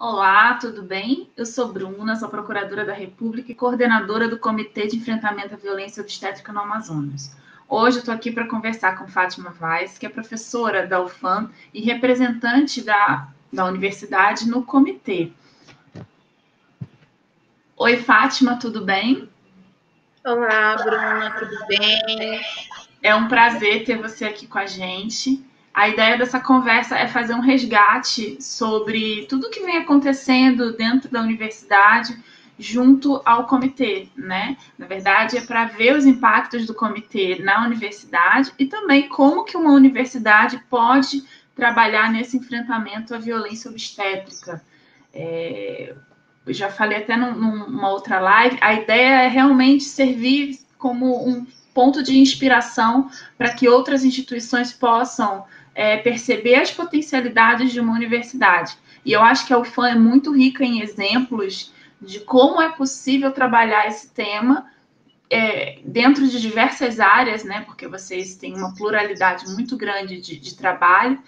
Olá, tudo bem? Eu sou Bruna, sou procuradora da República e coordenadora do Comitê de Enfrentamento à Violência Obstétrica no Amazonas. Hoje eu estou aqui para conversar com Fátima Vaz, que é professora da UFAM e representante da universidade no comitê. Oi, Fátima, tudo bem? Olá, Bruna, tudo bem? É um prazer ter você aqui com a gente. A ideia dessa conversa é fazer um resgate sobre tudo que vem acontecendo dentro da universidade junto ao comitê, né? Na verdade, é para ver os impactos do comitê na universidade e também como que uma universidade pode trabalhar nesse enfrentamento à violência obstétrica. Eu já falei até numa outra live, a ideia é realmente servir como um ponto de inspiração para que outras instituições possam perceber as potencialidades de uma universidade. E eu acho que a UFAM é muito rica em exemplos de como é possível trabalhar esse tema dentro de diversas áreas, né? Porque vocês têm uma pluralidade muito grande de trabalho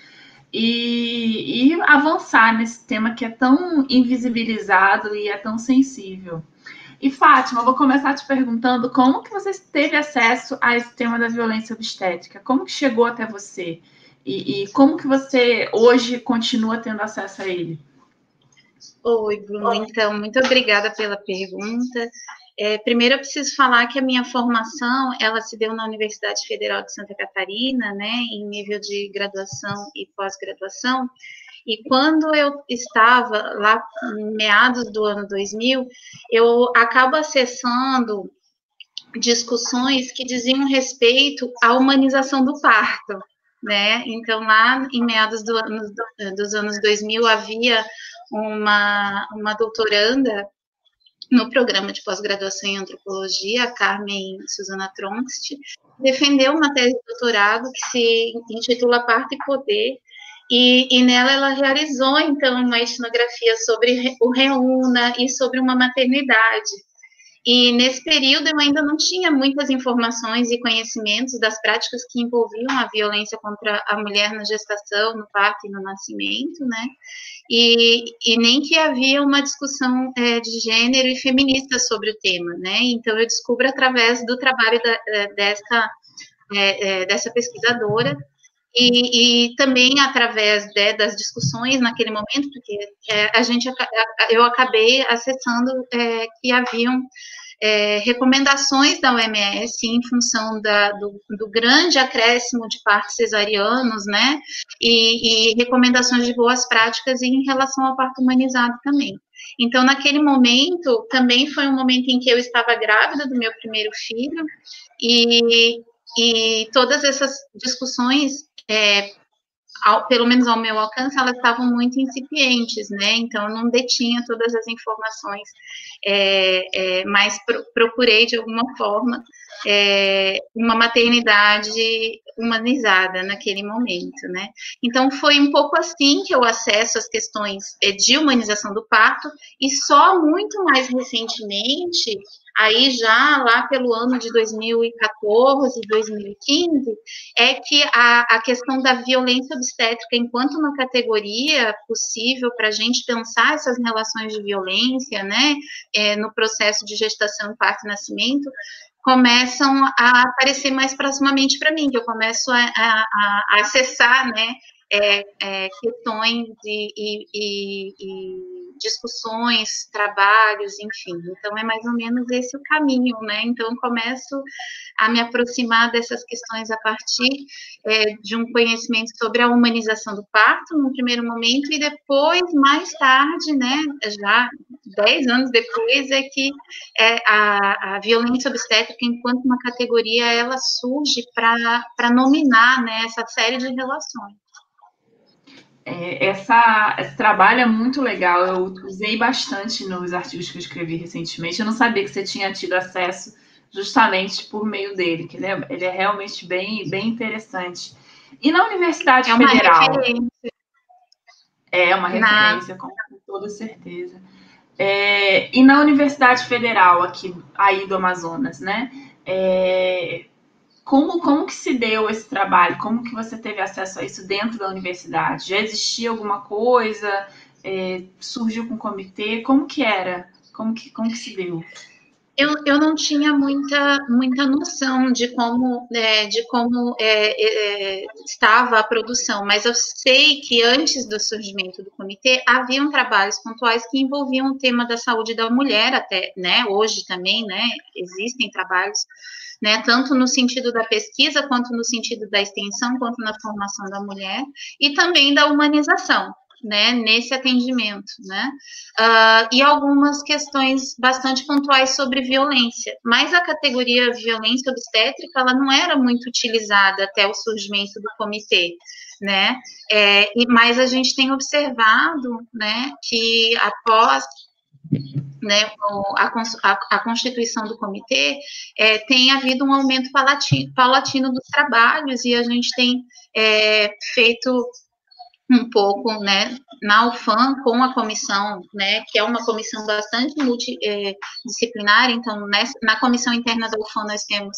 e avançar nesse tema que é tão invisibilizado e é tão sensível. E Fátima, eu vou começar te perguntando como que você teve acesso a esse tema da violência obstétrica? Como que chegou até você? E como que você hoje continua tendo acesso a ele? Oi, Bruna. Então, muito obrigada pela pergunta. Primeiro, eu preciso falar que a minha formação, ela se deu na Universidade Federal de Santa Catarina, né, em nível de graduação e pós-graduação. E quando eu estava lá, em meados do ano 2000, eu acabo acessando discussões que diziam respeito à humanização do parto, né? Então, lá em meados dos anos 2000, havia uma doutoranda no programa de pós-graduação em antropologia, a Carmen Susana Tronst, defendeu uma tese de doutorado que se intitula Parto e Poder, e nela ela realizou, então, uma etnografia sobre o Reúna e sobre uma maternidade. E nesse período eu ainda não tinha muitas informações e conhecimentos das práticas que envolviam a violência contra a mulher na gestação, no parto e no nascimento, né? E nem que havia uma discussão de gênero e feminista sobre o tema, né? Então eu descubro através do trabalho dessa pesquisadora e também através das discussões naquele momento, porque eu acabei acessando que haviam recomendações da OMS em função do grande acréscimo de partos cesarianos, né, e recomendações de boas práticas em relação ao parto humanizado também. Então, naquele momento, também foi um momento em que eu estava grávida do meu primeiro filho, e todas essas discussões, pelo menos ao meu alcance, elas estavam muito incipientes, né? Então, eu não detinha todas as informações, mas procurei, de alguma forma, uma maternidade humanizada naquele momento, né? Então, foi um pouco assim que eu acesso as questões de humanização do parto, e só muito mais recentemente, aí já lá pelo ano de 2014, 2015, é que a questão da violência obstétrica enquanto uma categoria possível para a gente pensar essas relações de violência, né, no processo de gestação, parto e nascimento, começam a aparecer mais proximamente para mim, que eu começo a acessar, né, questões e discussões, trabalhos, enfim. Então, é mais ou menos esse o caminho, né? Então, eu começo a me aproximar dessas questões a partir de um conhecimento sobre a humanização do parto, num primeiro momento, e depois, mais tarde, né, já 10 anos depois, é que a violência obstétrica, enquanto uma categoria, ela surge para nominar, né, essa série de relações. Esse trabalho é muito legal. Eu usei bastante nos artigos que eu escrevi recentemente. Eu não sabia que você tinha tido acesso justamente por meio dele, que ele é realmente bem interessante. E na Universidade É uma Federal? referência. É uma referência, com toda certeza. E na Universidade Federal, aqui aí do Amazonas, né? Como que se deu esse trabalho? Como que você teve acesso a isso dentro da universidade? Já existia alguma coisa? surgiu com o comitê? Como que era? Como que se deu? Eu não tinha muita noção de como, estava a produção, mas eu sei que antes do surgimento do comitê haviam trabalhos pontuais que envolviam o tema da saúde da mulher, até, né? Hoje também, né? Existem trabalhos, né? Tanto no sentido da pesquisa, quanto no sentido da extensão, quanto na formação da mulher, e também da humanização, né, nesse atendimento, né, e algumas questões bastante pontuais sobre violência, mas a categoria violência obstétrica, ela não era muito utilizada até o surgimento do comitê, né, mas a gente tem observado, né, que após, né, a constituição do comitê, tem havido um aumento paulatino dos trabalhos, e a gente tem feito um pouco, né, na UFAM, com a comissão, né, que é uma comissão bastante multidisciplinar. Então, na comissão interna da UFAM nós temos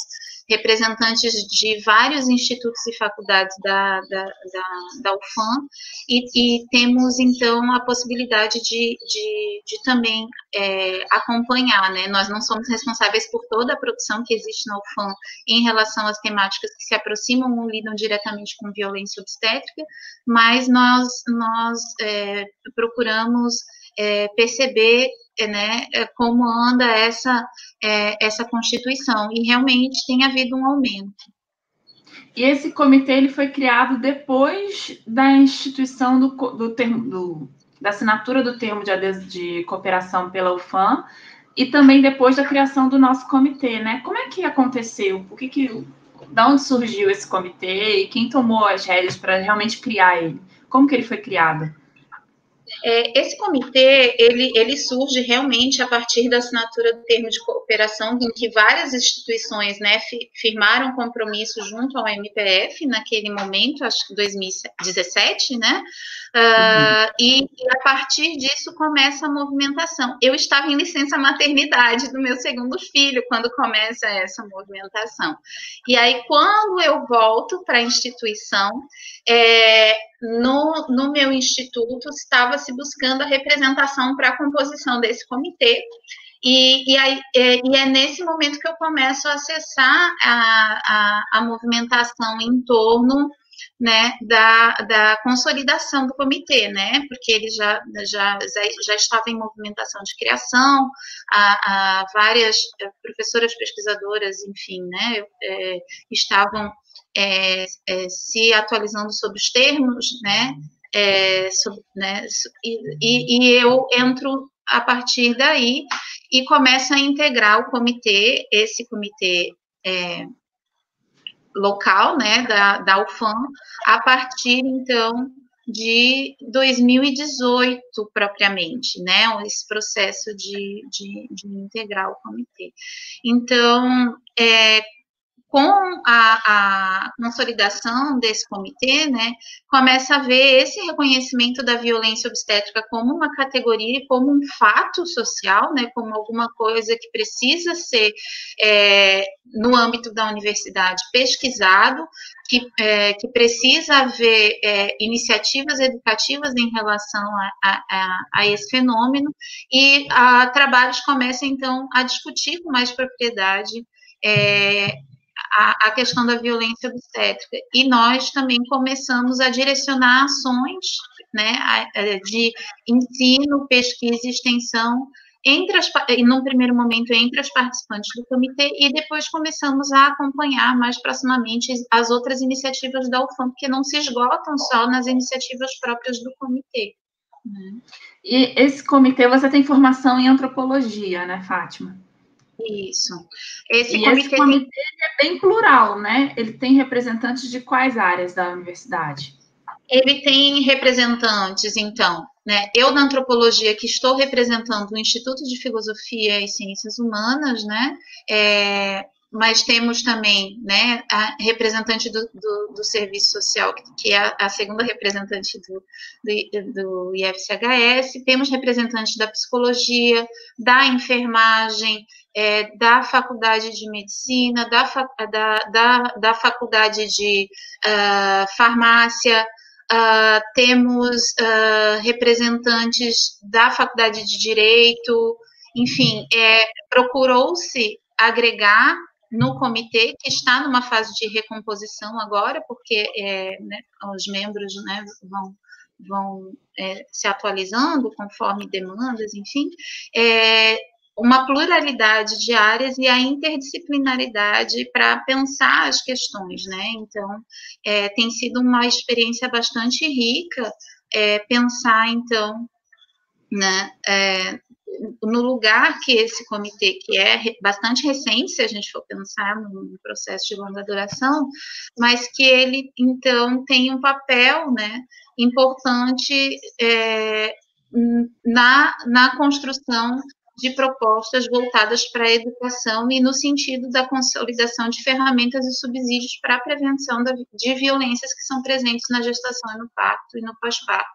representantes de vários institutos e faculdades da UFAM, e temos, então, a possibilidade de também acompanhar, né, nós não somos responsáveis por toda a produção que existe na UFAM em relação às temáticas que se aproximam ou lidam diretamente com violência obstétrica, mas nós procuramos perceber, né, como anda essa constituição, e realmente tem havido um aumento. E esse comitê ele foi criado depois da instituição da assinatura do termo de cooperação pela UFAM, e também depois da criação do nosso comitê, né? Como é que aconteceu? Da onde surgiu esse comitê e quem tomou as rédeas para realmente criar ele? Como que ele foi criado? Esse comitê, ele surge realmente a partir da assinatura do termo de cooperação, em que várias instituições, né, firmaram compromisso junto ao MPF naquele momento, acho que 2017, né, e a partir disso começa a movimentação. Eu estava em licença maternidade do meu segundo filho quando começa essa movimentação. E aí, quando eu volto para a instituição, no meu instituto estava se buscando a representação para a composição desse comitê, e é nesse momento que eu começo a acessar a movimentação em torno, né, da consolidação do comitê, né, porque ele já estava em movimentação de criação, várias professoras pesquisadoras, enfim, né, estavam se atualizando sobre os termos, né, e eu entro a partir daí e começo a integrar o comitê, esse comitê local, né, da UFAM, a partir, então, de 2018, propriamente, né, esse processo de integrar o comitê. Então, com a consolidação desse comitê, né, começa a ver esse reconhecimento da violência obstétrica como uma categoria e como um fato social, né, como alguma coisa que precisa ser, no âmbito da universidade, pesquisado, que precisa haver iniciativas educativas em relação a esse fenômeno, e trabalhos começam, então, a discutir com mais propriedade a questão da violência obstétrica. E nós também começamos a direcionar ações, né, de ensino, pesquisa e extensão, num primeiro momento, entre as participantes do comitê, e depois começamos a acompanhar mais proximamente as outras iniciativas da UFAM, porque não se esgotam só nas iniciativas próprias do comitê. E esse comitê, você tem formação em antropologia, né, Fátima? Isso. Esse comitê é bem plural, né? Ele tem representantes de quais áreas da universidade? Ele tem representantes, então, né? Eu, na antropologia, que estou representando o Instituto de Filosofia e Ciências Humanas, né? Mas temos também, né, a representante do Serviço Social, que é a segunda representante do IFCHS, temos representantes da Psicologia, da Enfermagem, da Faculdade de Medicina, da Faculdade de Farmácia, temos representantes da Faculdade de Direito, enfim, procurou-se agregar no comitê, que está numa fase de recomposição agora, porque né, os membros, né, vão se atualizando conforme demandas, enfim, uma pluralidade de áreas e a interdisciplinaridade para pensar as questões, né? Então, tem sido uma experiência bastante rica pensar, então, né, no lugar que esse comitê, que é bastante recente, se a gente for pensar no processo de longa duração, mas que ele, então, tem um papel, né, importante na construção de propostas voltadas para a educação e no sentido da consolidação de ferramentas e subsídios para a prevenção de violências que são presentes na gestação e no parto e no pós-parto,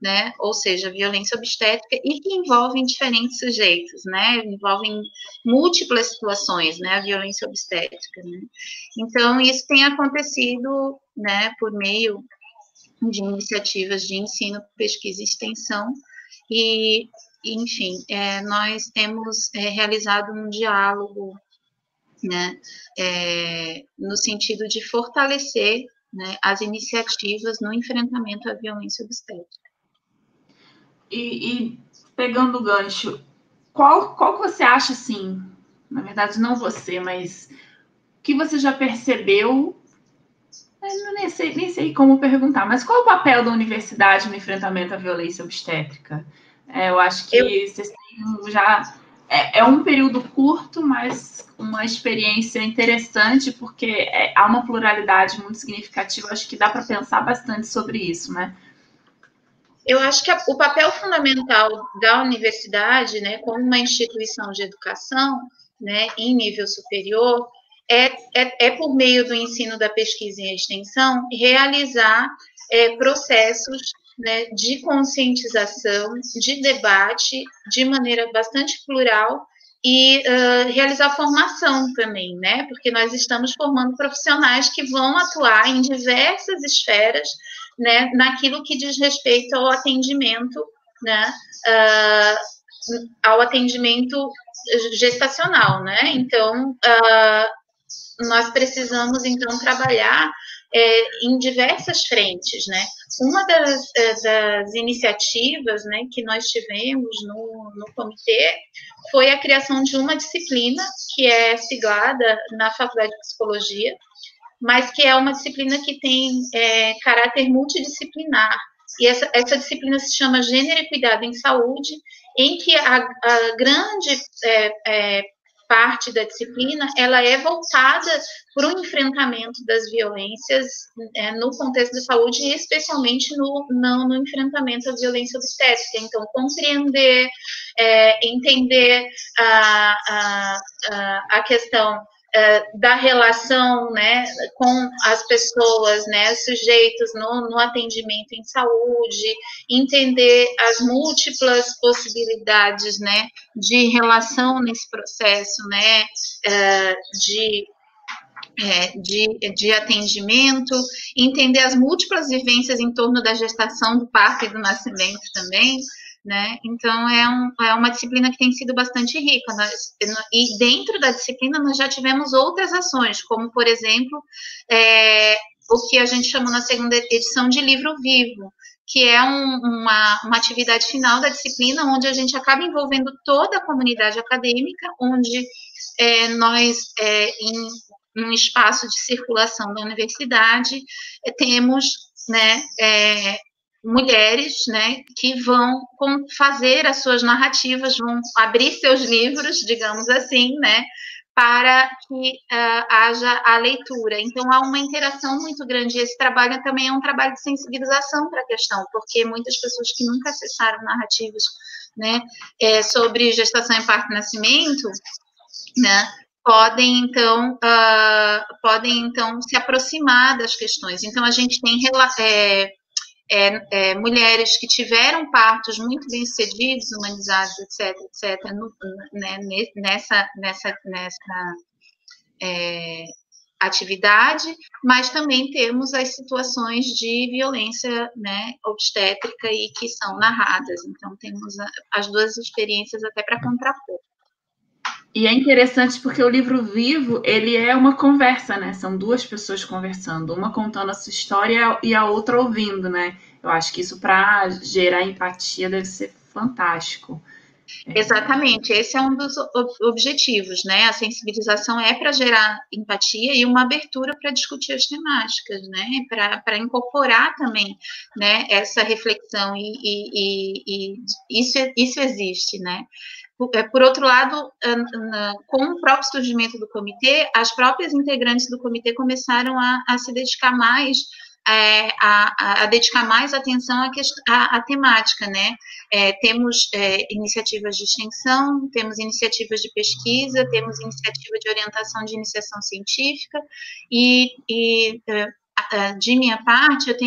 né? Ou seja, violência obstétrica e que envolvem diferentes sujeitos, né? Envolvem múltiplas situações, né? A violência obstétrica, né? Então, isso tem acontecido, né, por meio de iniciativas de ensino, pesquisa e extensão e enfim, nós temos realizado um diálogo, né, no sentido de fortalecer, né, as iniciativas no enfrentamento à violência obstétrica. E pegando o gancho, qual que você acha, assim, na verdade não você, mas que você já percebeu, nem sei como perguntar, mas qual é o papel da universidade no enfrentamento à violência obstétrica? Eu acho que vocês têm já... É um período curto, mas uma experiência interessante, porque há uma pluralidade muito significativa. Acho que dá para pensar bastante sobre isso, né? Eu acho que o papel fundamental da universidade, né, como uma instituição de educação, né, em nível superior, por meio do ensino da pesquisa e extensão, realizar processos, né, de conscientização, de debate, de maneira bastante plural e realizar formação também, né, porque nós estamos formando profissionais que vão atuar em diversas esferas, né, naquilo que diz respeito ao atendimento, né, ao atendimento gestacional, né? Então, nós precisamos, então, trabalhar em diversas frentes, né? Uma das iniciativas, né, que nós tivemos no comitê foi a criação de uma disciplina que é siglada na Faculdade de Psicologia, mas que é uma disciplina que tem caráter multidisciplinar. E essa disciplina se chama Gênero e Cuidado em Saúde, em que a grande parte da disciplina ela é voltada para o enfrentamento das violências no contexto da saúde e especialmente no enfrentamento à violência obstétrica. Então, compreender, entender a questão da relação, né, com as pessoas, né, sujeitos no atendimento em saúde, entender as múltiplas possibilidades, né, de relação nesse processo, né, de atendimento, entender as múltiplas vivências em torno da gestação, do parto e do nascimento também, né? Então, é uma disciplina que tem sido bastante rica. E dentro da disciplina, nós já tivemos outras ações, como, por exemplo, o que a gente chamou na segunda edição de livro vivo, que é uma atividade final da disciplina, onde a gente acaba envolvendo toda a comunidade acadêmica, onde nós, em um espaço de circulação da universidade, temos, né, mulheres, né, que vão fazer as suas narrativas, vão abrir seus livros, digamos assim, né, para que haja a leitura. Então, há uma interação muito grande. Esse trabalho também é um trabalho de sensibilização para a questão, porque muitas pessoas que nunca acessaram narrativas, né, sobre gestação em parto e nascimento, né, podem então se aproximar das questões. Então, a gente tem mulheres que tiveram partos muito bem-sucedidos, humanizados, etc., nessa atividade, mas também temos as situações de violência, né, obstétrica e que são narradas. Então, temos as duas experiências até para contrapor. E é interessante porque o livro vivo, ele é uma conversa, né? São duas pessoas conversando, uma contando a sua história e a outra ouvindo, né? Eu acho que isso, para gerar empatia, deve ser fantástico. Exatamente, esse é um dos objetivos, né? A sensibilização é para gerar empatia e uma abertura para discutir as temáticas, né? Para incorporar também, né, essa reflexão, e isso existe, né? Por outro lado, com o próprio surgimento do comitê, as próprias integrantes do comitê começaram a se dedicar mais, a dedicar mais atenção à temática, né? Temos iniciativas de extensão, temos iniciativas de pesquisa, temos iniciativa de orientação de iniciação científica, de minha parte, eu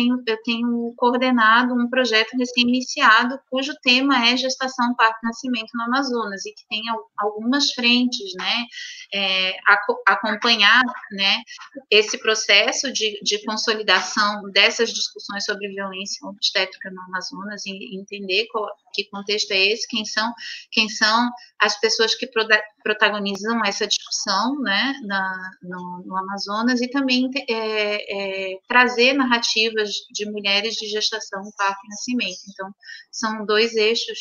tenho coordenado um projeto recém-iniciado, cujo tema é gestação, parto e nascimento no Amazonas, e que tem algumas frentes, né, acompanhar, né, esse processo de consolidação dessas discussões sobre violência obstétrica no Amazonas, e entender que contexto é esse, quem são as pessoas que protagonizam essa discussão, né, no Amazonas, e também trazer narrativas de mulheres de gestação, parto e nascimento. Então, são dois eixos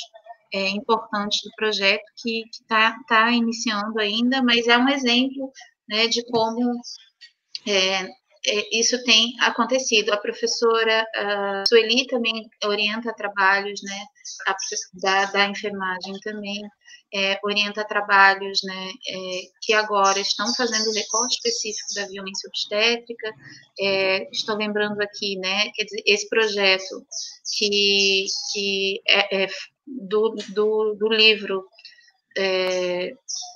importantes do projeto que está iniciando ainda, mas é um exemplo, né, de como isso tem acontecido. A professora Sueli também orienta trabalhos, né, da enfermagem também, orienta trabalhos, né, que agora estão fazendo recorte específico da violência obstétrica. Estou lembrando aqui, né, quer dizer, esse projeto que é do livro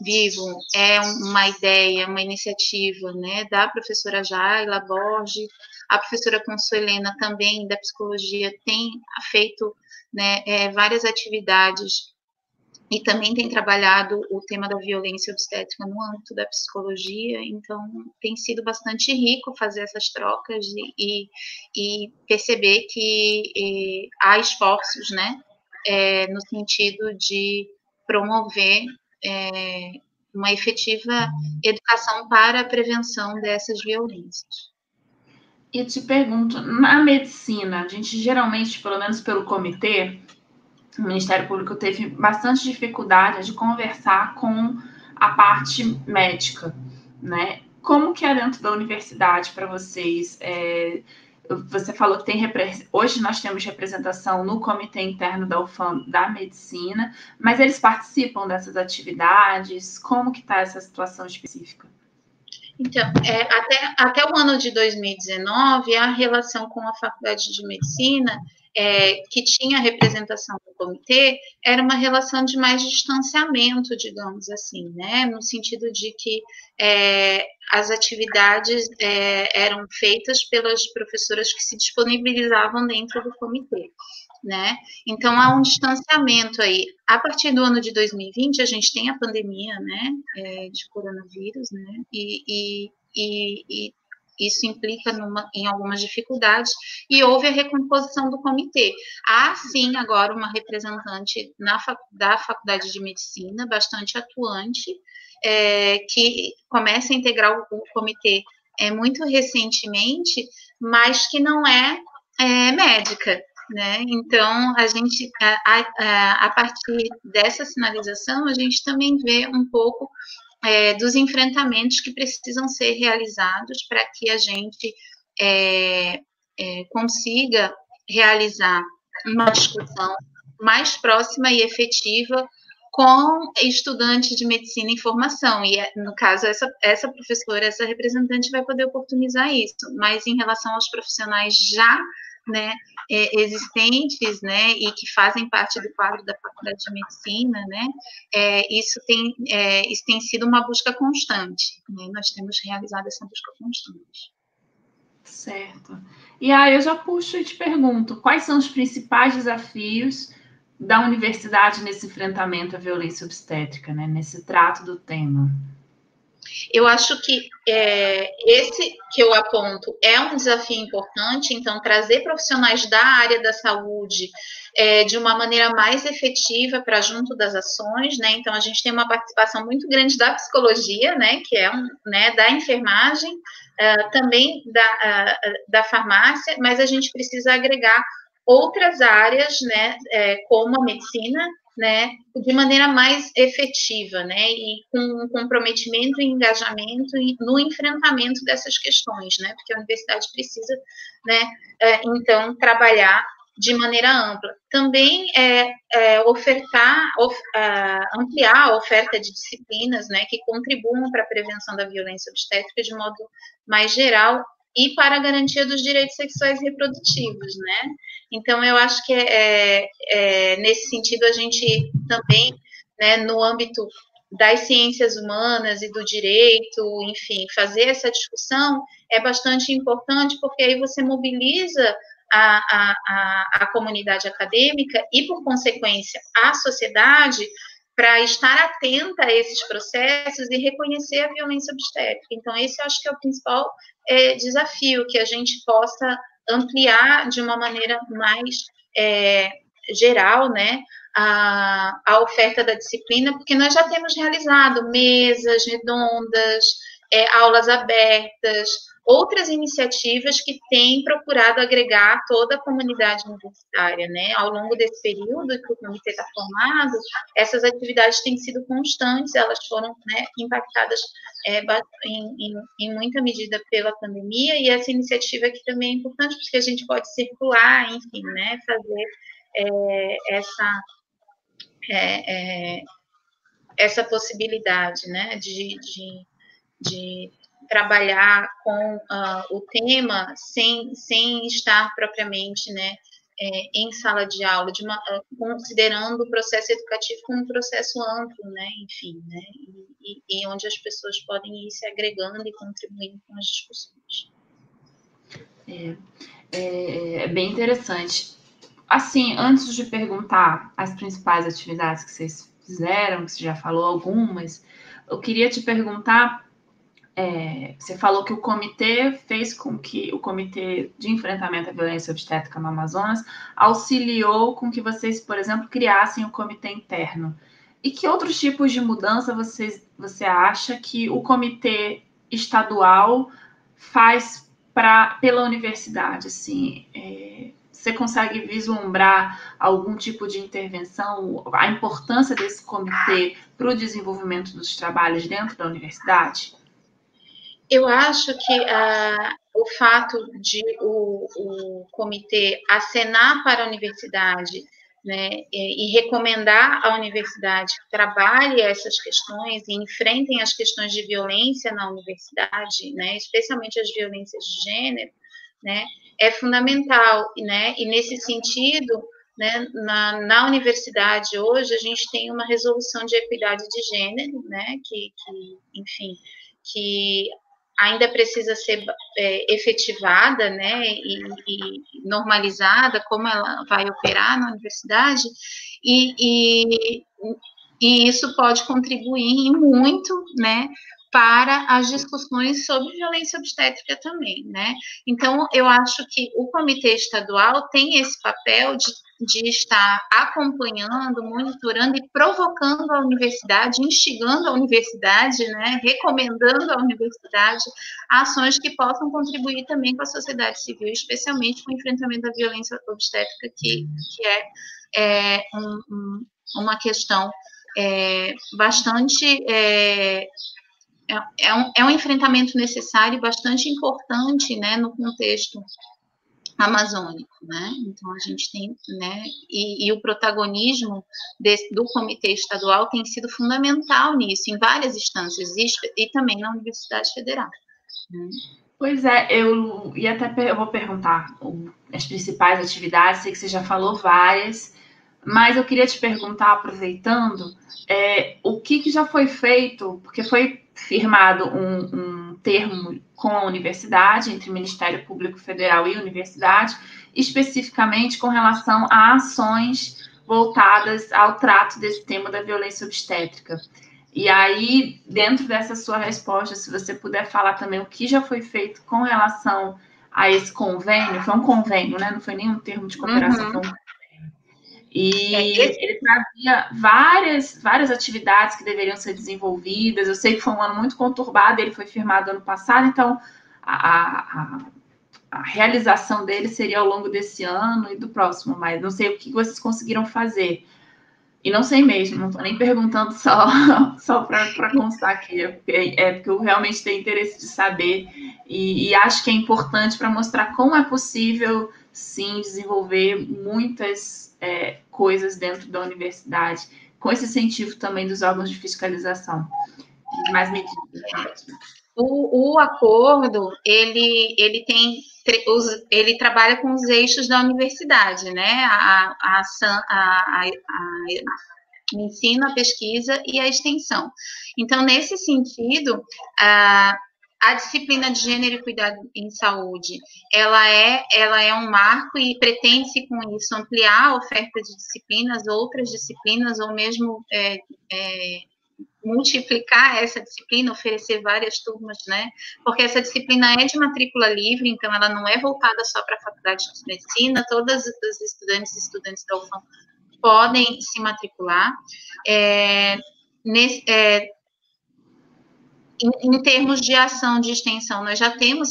Vivo, é uma ideia, uma iniciativa, né, da professora Jaila Borges. A professora Consuelena também, da psicologia, tem feito, né, várias atividades e também tem trabalhado o tema da violência obstétrica no âmbito da psicologia. Então, tem sido bastante rico fazer essas trocas e perceber que há esforços, né, no sentido de promover uma efetiva educação para a prevenção dessas violências. E te pergunto, na medicina, a gente geralmente, pelo menos pelo comitê, o Ministério Público teve bastante dificuldade de conversar com a parte médica, né? Como que é dentro da universidade para vocês? Você falou que hoje nós temos representação no comitê interno da UFAM da medicina, mas eles participam dessas atividades? Como que está essa situação específica? Então, até o ano de 2019, a relação com a Faculdade de Medicina, que tinha representação do comitê, era uma relação de mais distanciamento, digamos assim, né? No sentido de que as atividades eram feitas pelas professoras que se disponibilizavam dentro do comitê, né? Então, há um distanciamento aí. A partir do ano de 2020, a gente tem a pandemia, né, de coronavírus, né, e isso implica em algumas dificuldades, e houve a recomposição do comitê. Há, sim, agora uma representante da Faculdade de Medicina, bastante atuante, que começa a integrar o comitê muito recentemente, mas que não é médica, né? Então, a gente, a partir dessa sinalização, a gente também vê um pouco dos enfrentamentos que precisam ser realizados para que a gente consiga realizar uma discussão mais próxima e efetiva com estudantes de medicina em formação, e no caso essa professora, essa representante vai poder oportunizar isso, mas em relação aos profissionais já, né, existentes, né, e que fazem parte do quadro da Faculdade de Medicina, né, isso tem sido uma busca constante, né, nós temos realizado essa busca constante. Certo. E aí eu já puxo e te pergunto, quais são os principais desafios da universidade nesse enfrentamento à violência obstétrica, né, nesse trato do tema? Eu acho que esse que eu aponto é um desafio importante, então, trazer profissionais da área da saúde de uma maneira mais efetiva para junto das ações, né? Então, a gente tem uma participação muito grande da psicologia, né? Que é da enfermagem, também da farmácia, mas a gente precisa agregar outras áreas, né? Como a medicina, né, de maneira mais efetiva, né, e com um comprometimento e engajamento no enfrentamento dessas questões, né, porque a universidade precisa, né, então, trabalhar de maneira ampla. Também ampliar a oferta de disciplinas, né, que contribuam para a prevenção da violência obstétrica de modo mais geral e para a garantia dos direitos sexuais e reprodutivos, né. Então, eu acho que nesse sentido a gente também, né, no âmbito das ciências humanas e do direito, enfim, fazer essa discussão é bastante importante, porque aí você mobiliza a comunidade acadêmica e, por consequência, a sociedade para estar atenta a esses processos e reconhecer a violência obstétrica. Então, esse eu acho que é o principal desafio, que a gente possa ampliar de uma maneira mais geral, né, a oferta da disciplina, porque nós já temos realizado mesas redondas, aulas abertas, outras iniciativas que têm procurado agregar toda a comunidade universitária, né? Ao longo desse período que o comitê está formado, essas atividades têm sido constantes, elas foram, né, impactadas em muita medida pela pandemia, e essa iniciativa aqui também é importante, porque a gente pode circular, enfim, né, fazer essa possibilidade, né, de trabalhar com o tema sem estar propriamente, né, em sala de aula, considerando o processo educativo como um processo amplo, né, enfim, né, e onde as pessoas podem ir se agregando e contribuindo com as discussões. É bem interessante. Assim, antes de perguntar as principais atividades que vocês fizeram, que você já falou algumas, eu queria te perguntar, você falou que o comitê fez com que o Comitê de Enfrentamento à Violência Obstétrica no Amazonas auxiliou com que vocês, por exemplo, criassem o comitê interno. E que outros tipos de mudança você acha que o comitê estadual faz pela universidade? Assim, você consegue vislumbrar algum tipo de intervenção, a importância desse comitê para o desenvolvimento dos trabalhos dentro da universidade? Eu acho que o fato de o comitê acenar para a universidade, né, e recomendar à universidade que trabalhe essas questões e enfrentem as questões de violência na universidade, né, especialmente as violências de gênero, né, é fundamental, né, e nesse sentido, né, na universidade hoje a gente tem uma resolução de equidade de gênero, né, que enfim, que ainda precisa ser efetivada, né, e normalizada, como ela vai operar na universidade, e isso pode contribuir muito, né, para as discussões sobre violência obstétrica também, né. Então, eu acho que o comitê estadual tem esse papel de estar acompanhando, monitorando e provocando a universidade, instigando a universidade, né, recomendando à universidade ações que possam contribuir também com a sociedade civil, especialmente com o enfrentamento da violência obstétrica, que é uma questão bastante um enfrentamento necessário e bastante importante, né, no contexto amazônico, né? Então a gente tem, né, e o protagonismo do comitê estadual tem sido fundamental nisso, em várias instâncias, e também na Universidade Federal. Né? Pois é, eu vou perguntar as principais atividades, sei que você já falou várias, mas eu queria te perguntar, aproveitando, o que já foi feito, porque foi firmado um termo com a universidade, entre o Ministério Público Federal e a universidade, especificamente com relação a ações voltadas ao trato desse tema da violência obstétrica. E aí, dentro dessa sua resposta, se você puder falar também o que já foi feito com relação a esse convênio, foi um convênio, né? Não foi nenhum termo de cooperação, foi um. E ele trazia várias atividades que deveriam ser desenvolvidas. Eu sei que foi um ano muito conturbado, ele foi firmado ano passado, então a realização dele seria ao longo desse ano e do próximo, mas não sei o que vocês conseguiram fazer. E não sei mesmo, não estou nem perguntando só para constar aqui, porque eu realmente tenho interesse de saber e acho que é importante para mostrar como é possível, sim, desenvolver muitas coisas dentro da universidade, com esse incentivo também dos órgãos de fiscalização. Mais medidas. O acordo, ele trabalha com os eixos da universidade, né? A ensino, a pesquisa e a extensão. Então, nesse sentido, a disciplina de gênero e cuidado em saúde, ela é um marco e pretende-se com isso ampliar a oferta de disciplinas, outras disciplinas, ou mesmo multiplicar essa disciplina, oferecer várias turmas, né? Porque essa disciplina é de matrícula livre, então ela não é voltada só para a faculdade de medicina, todas as estudantes e estudantes da UFAM podem se matricular. Em termos de ação de extensão, nós já temos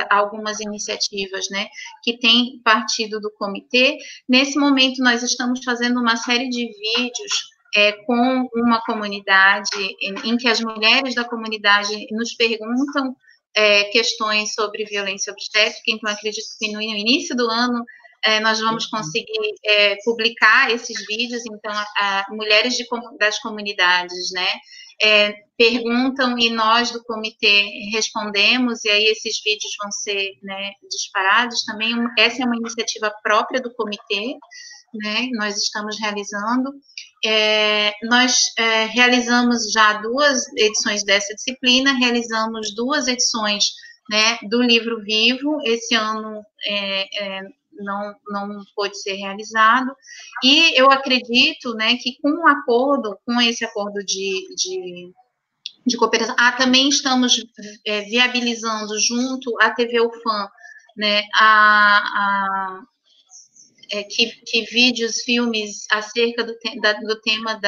algumas iniciativas, né, que têm partido do comitê. Nesse momento, nós estamos fazendo uma série de vídeos com uma comunidade, em que as mulheres da comunidade nos perguntam questões sobre violência obstétrica, então acredito que no início do ano nós vamos conseguir publicar esses vídeos, então mulheres das comunidades, né, perguntam e nós do comitê respondemos, e aí esses vídeos vão ser, né, disparados também. Essa é uma iniciativa própria do comitê, né, nós estamos realizando. Nós realizamos já 2 edições dessa disciplina, realizamos 2 edições, né, do livro vivo. Esse ano não pôde ser realizado, e eu acredito, né, que com esse acordo de cooperação, também estamos viabilizando junto à TV UFAM, né, que vídeos, filmes acerca do tema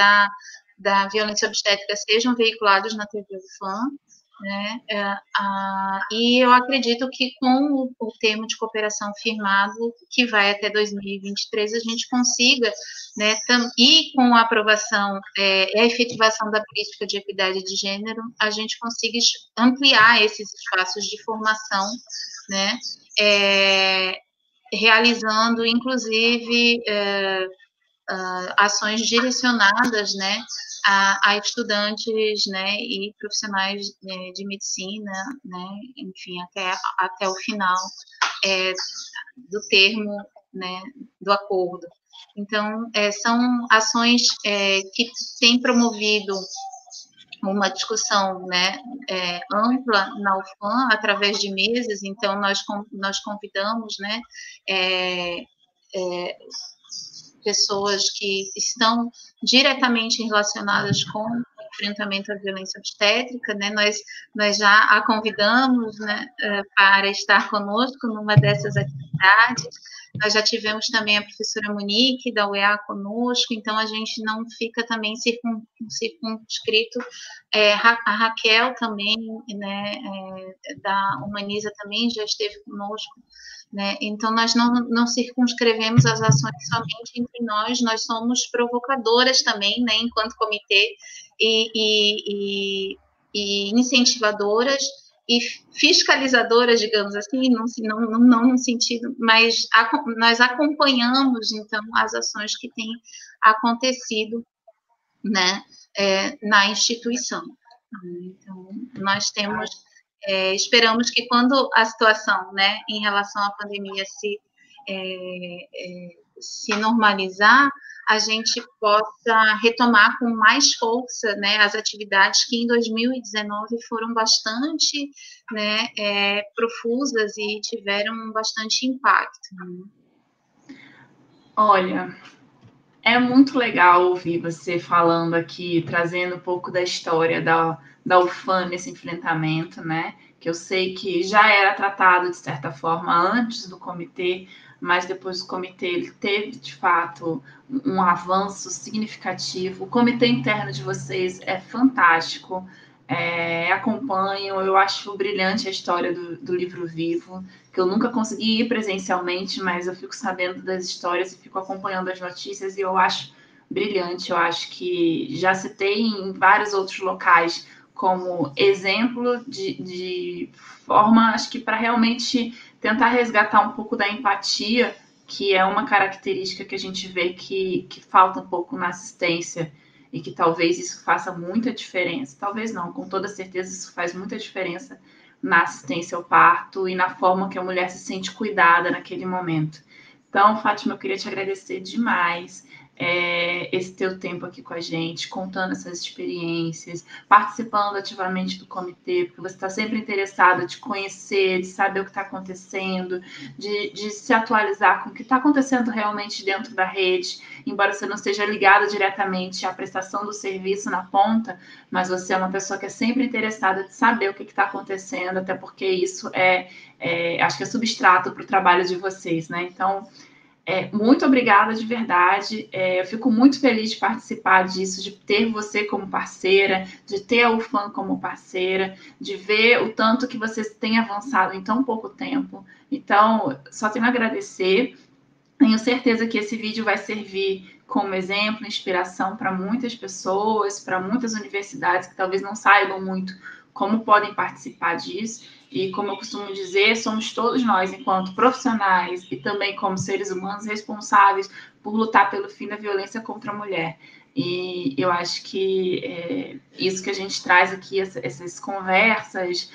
da violência obstétrica sejam veiculados na TV UFAM, né? E eu acredito que com o termo de cooperação firmado, que vai até 2023, a gente consiga, né, e com a aprovação e a efetivação da política de equidade de gênero, a gente consiga ampliar esses espaços de formação, né, realizando, inclusive, ações direcionadas, né, a estudantes, né, e profissionais de medicina, né, enfim, até o final do termo, né, do acordo. Então, são ações que têm promovido uma discussão, né, ampla na UFAM, através de mesas. Então, nós convidamos, né, pessoas que estão diretamente relacionadas com o enfrentamento à violência obstétrica, né? Nós já a convidamos, né, para estar conosco numa dessas atividades. Nós já tivemos também a professora Monique, da UEA, conosco, então a gente não fica também circunscrito. A Raquel também, né, da Humaniza, também já esteve conosco, né? Então, nós não circunscrevemos as ações somente entre nós somos provocadoras também, né, enquanto comitê, e incentivadoras e fiscalizadoras, digamos assim, não no sentido, mas nós acompanhamos, então, as ações que têm acontecido, né, na instituição. Então, nós temos... esperamos que quando a situação, né, em relação à pandemia se normalizar, a gente possa retomar com mais força, né, as atividades que em 2019 foram bastante, né, profusas e tiveram bastante impacto. Olha, É muito legal ouvir você falando aqui, trazendo um pouco da história da UFAM nesse enfrentamento, né? Que eu sei que já era tratado, de certa forma, antes do comitê, mas depois do comitê ele teve, de fato, um avanço significativo. O comitê interno de vocês é fantástico. Acompanho, eu acho brilhante a história do Livro Vivo, que eu nunca consegui ir presencialmente, mas eu fico sabendo das histórias e fico acompanhando as notícias e eu acho brilhante. Eu acho que já citei em vários outros locais como exemplo de forma, acho que para realmente tentar resgatar um pouco da empatia, que é uma característica que a gente vê que falta um pouco na assistência e que talvez isso faça muita diferença. Talvez não, com toda certeza isso faz muita diferença na assistência ao parto e na forma que a mulher se sente cuidada naquele momento. Então, Fátima, eu queria te agradecer demais esse teu tempo aqui com a gente, contando essas experiências, participando ativamente do comitê, porque você está sempre interessada de conhecer, de saber o que está acontecendo, de se atualizar com o que está acontecendo realmente dentro da rede, embora você não esteja ligada diretamente à prestação do serviço na ponta, mas você é uma pessoa que é sempre interessada de saber o que está acontecendo, até porque isso acho que é substrato para o trabalho de vocês, né? Então, muito obrigada de verdade. Eu fico muito feliz de participar disso, de ter você como parceira, de ter a UFAM como parceira, de ver o tanto que vocês têm avançado em tão pouco tempo. Então, só tenho a agradecer. Tenho certeza que esse vídeo vai servir como exemplo, inspiração para muitas pessoas, para muitas universidades que talvez não saibam muito como podem participar disso. E como eu costumo dizer, somos todos nós, enquanto profissionais e também como seres humanos, responsáveis por lutar pelo fim da violência contra a mulher. E eu acho que isso que a gente traz aqui, essas conversas,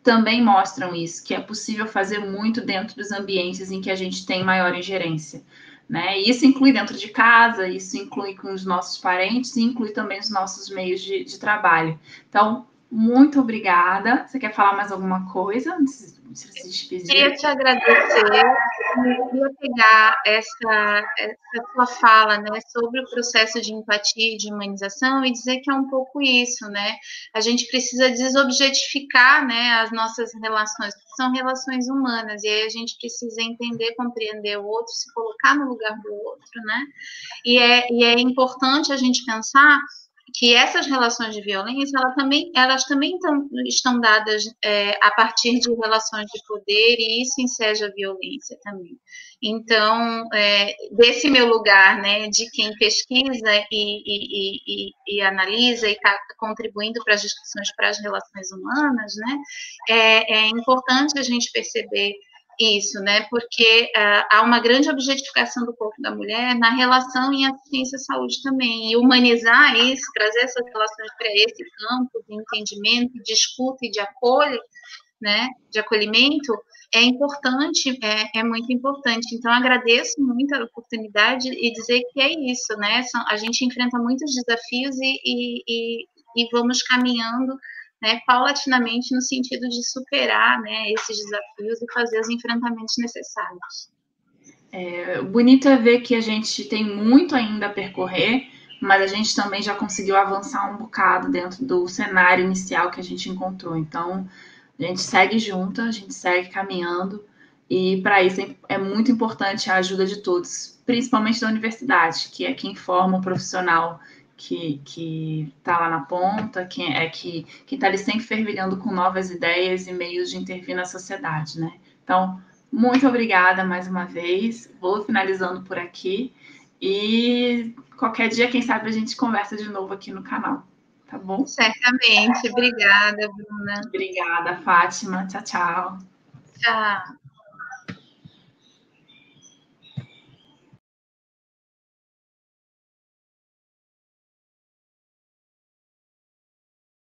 também mostram isso, que é possível fazer muito dentro dos ambientes em que a gente tem maior ingerência. Né? E isso inclui dentro de casa, isso inclui com os nossos parentes e inclui também os nossos meios de trabalho. Então, muito obrigada. Você quer falar mais alguma coisa antes de se despedir? Queria te agradecer. Eu queria pegar essa sua fala, né, sobre o processo de empatia e de humanização e dizer que é um pouco isso, né? A gente precisa desobjetificar, né, as nossas relações, que são relações humanas, e aí a gente precisa entender, compreender o outro, se colocar no lugar do outro, né? E é importante a gente pensar que essas relações de violência, elas também estão dadas a partir de relações de poder, e isso enseja a violência também. Então, desse meu lugar, né, de quem pesquisa e analisa e está contribuindo para as discussões para as relações humanas, né, é importante a gente perceber isso, né? Porque há uma grande objetificação do corpo da mulher na relação em assistência à saúde também. E humanizar isso, trazer essas relações para esse campo de entendimento, de escuta e de acolho, né? De acolhimento, é importante, é muito importante. Então, agradeço muito a oportunidade e dizer que é isso, né? A gente enfrenta muitos desafios e vamos caminhando, né, paulatinamente, no sentido de superar, né, esses desafios e fazer os enfrentamentos necessários. Bonito é ver que a gente tem muito ainda a percorrer, mas a gente também já conseguiu avançar um bocado dentro do cenário inicial que a gente encontrou. Então, a gente segue junto, a gente segue caminhando, e para isso é muito importante a ajuda de todos, principalmente da universidade, que é quem forma o profissional que está lá na ponta, que está ali sempre fervilhando com novas ideias e meios de intervir na sociedade, né? Então, muito obrigada mais uma vez. Vou finalizando por aqui e qualquer dia, quem sabe, a gente conversa de novo aqui no canal, tá bom? Certamente. Obrigada, Bruna. Obrigada, Fátima. Tchau, tchau. Tchau.